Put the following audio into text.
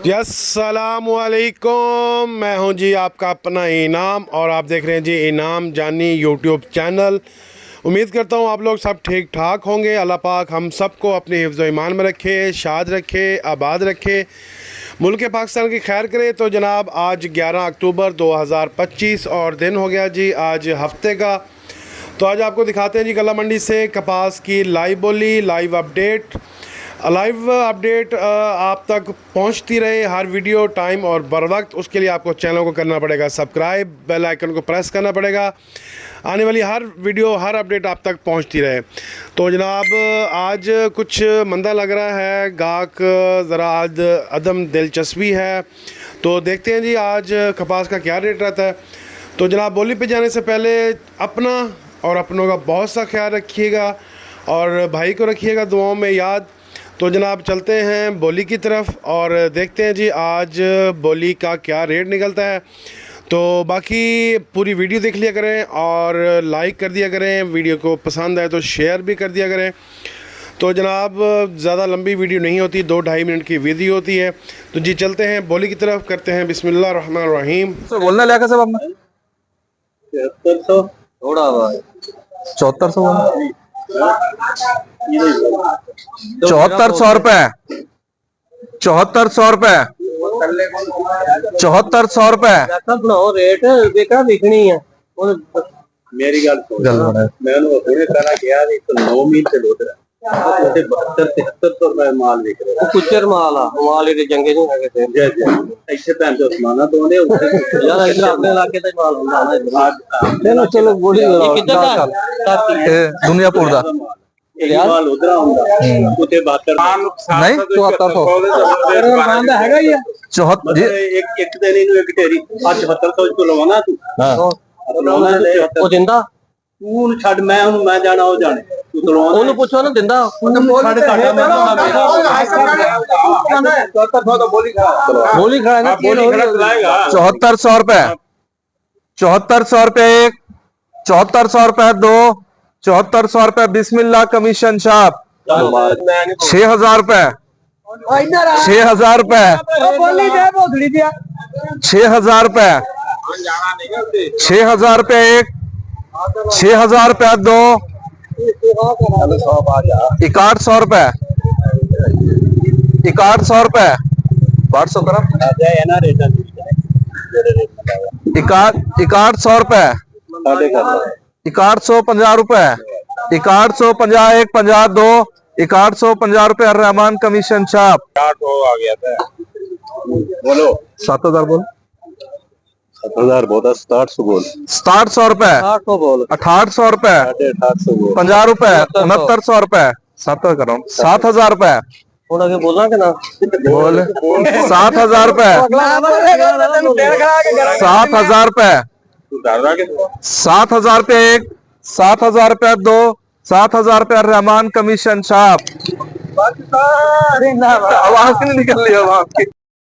अस्सलामुअलैकुम, मैं हूं जी आपका अपना इनाम और आप देख रहे हैं जी इनाम जानी यूट्यूब चैनल। उम्मीद करता हूं आप लोग सब ठीक ठाक होंगे। अल्लाह पाक हम सबको अपने हिफ्ज़ ईमान में रखे, शाद रखे, आबाद रखे, मुल्क पाकिस्तान की खैर करे। तो जनाब आज 11 अक्टूबर 2025 और दिन हो गया जी आज हफ्ते का। तो आज आपको दिखाते हैं जी गला मंडी से कपास की लाइव बोली, लाइव अपडेट आप तक पहुंचती रहे हर वीडियो टाइम और बर वक्त। उसके लिए आपको चैनल को करना पड़ेगा सब्सक्राइब, बेल आइकन को प्रेस करना पड़ेगा, आने वाली हर वीडियो हर अपडेट आप तक पहुंचती रहे। तो जनाब आज कुछ मंदा लग रहा है, गाहक ज़रा आज अदम दिलचस्पी है। तो देखते हैं जी आज कपास का क्या रेट रहता है। तो जनाब बोली पे जाने से पहले अपना और अपनों का बहुत सा ख्याल रखिएगा और भाई को रखिएगा दुआओं में याद। तो जनाब चलते हैं बोली की तरफ और देखते हैं जी आज बोली का क्या रेट निकलता है। तो बाकी पूरी वीडियो देख लिया करें और लाइक कर दिया करें, वीडियो को पसंद आए तो शेयर भी कर दिया करें। तो जनाब ज़्यादा लंबी वीडियो नहीं होती, 2-2.5 मिनट की वीडियो होती है। तो जी चलते हैं बोली की तरफ, करते हैं बिस्मिल्लाह रहमान रहीम। बोलना लिया सब आपने 7400 थोड़ा हुआ 7400 7400 रुपए 7400 रुपए 7400 रुपए रेट देखा दिखनी है मेरी गल मैं हुणे कहना किया 9 महीने से लोड रहा 72-73 रुपए माल विक रहा कुचर माल आ माल ये चंगे नहीं है ਇੱਥੇ ਭੈਣ ਦੇ ਉਸਮਾਨਾ ਤੋਂ ਨੇ ਉੱਥੇ ਯਾਰ ਇਧਰ ਆਪਣੇ ਇਲਾਕੇ ਦਾ ਮਾਲ ਹੁੰਦਾ ਨਾ ਚਲੋ ਚਲੋ ਗੋਲੀ ਕਿੱਧਰ ਦਾ दुनियापुर ਦਾ ਮਾਲ ਉਧਰ ਆਉਂਦਾ ਉੱਥੇ 72 नहीं 7400 ਬੰਦਾ ਹੈਗਾ ਹੀ ਆ 74 ਇੱਕ ਦਿਨ ਇਹਨੂੰ ਇੱਕ ਢੇਰੀ 7400 ਤੋਂ ਲਵਾਉਣਾ ਤੂੰ ਹਾਂ ਉਹ ਦਿੰਦਾ ਤੂੰ ਛੱਡ ਮੈਂ ਉਹਨੂੰ ਮੈਂ ਜਾਣਾ ਉਹ ਜਾਣੇ ਤੂੰ ਤਲਵਾਉਣਾ ਉਹਨੂੰ ਪੁੱਛੋ ਨਾ ਦਿੰਦਾ ਉਹਨੇ ਛੱਡ ਘਾਟਾ ਮੈਂ बोली खड़ा ना 7400 रुपए 7400 रुपए एक 7400 रुपए दो 7400 रुपए बिस्मिल्लाह कमीशन छाप 6000 रुपए 6000 रुपए 6000 रुपए 6000 रुपए एक 6000 रुपए दो 6100 रुपए 6100 रुपए 1200 करो 6100 रुपए 6150 रुपए 6150 एक 50 दो 6150 रुपए रहमान कमीशन छाप हो आ गया था बोलो 7000 बोल 7000 बहुत 6700 बोल 6700 रुपए 800 बोल 6800 रुपए 850 बोल 50 रुपए 6900 रुपए 70 करो 7000 रुपए थोड़ा के बोलना के ना बोल 7000 रुपए 7000 रुपए 7000 रुपए एक 7000 रुपए दो 7000 रुपए रहमान कमीशन छाप आवाज नहीं निकल रही है